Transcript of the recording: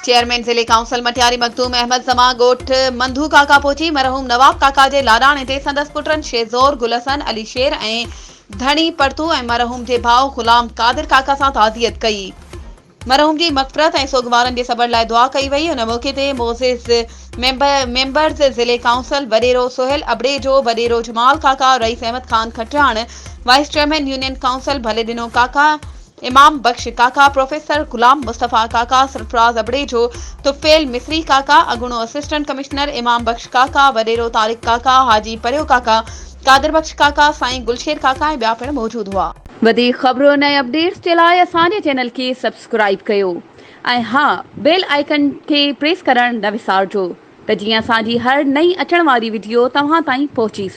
Chairman जिले council Matiari Makhdoom Ahmad Zama गोठ मंधू काका पहुची मरहूम नवाब काका जे लाडाणे ते संदसि पुटनि शेज़ोर गुलसन अली शेर ऐं धणी परतू ऐं मरहूम जे भाउ गुलाम कादिर काका सां ताज़ियत कई। मरहूम की मग़फ़िरत ऐं सोगवारनि जे सबब लाइ दुआ कई वई। उन मौक़े ते मोज़िज़ मेंबर्स जिले काउंसिल वडेरो सोहेल अबड़ेजो, वडेरो जमाल काका, रईस Ahmed Khan Khatian, vice chairman union council Bhalidino Kaka, Imam बख्श काका, प्रोफेसर गुलाम मुस्तफ़ा काका, सरफराज अबड़ेजो, तुफ़ेल मिस्री काका, अगुणो असिस्टेंट कमिश्नर इमाम बख्श काका, वडेरो तारिक काका, हाजी परियो काका, कादिर बख्श काका, साईं गुलशेर काका ऐं ॿिया पिणु मौजूद हुआ। वधीक ख़बरों ऐं अपडेट्स जे लाइ असांजे चैनल खे सब्सक्राइब कयो ऐं हा बेल आइकन खे प्रेस करणु न विसारिजो त जीअं असांजी हर नई अचण वारी वीडियो तव्हां ताईं पहुची सघे।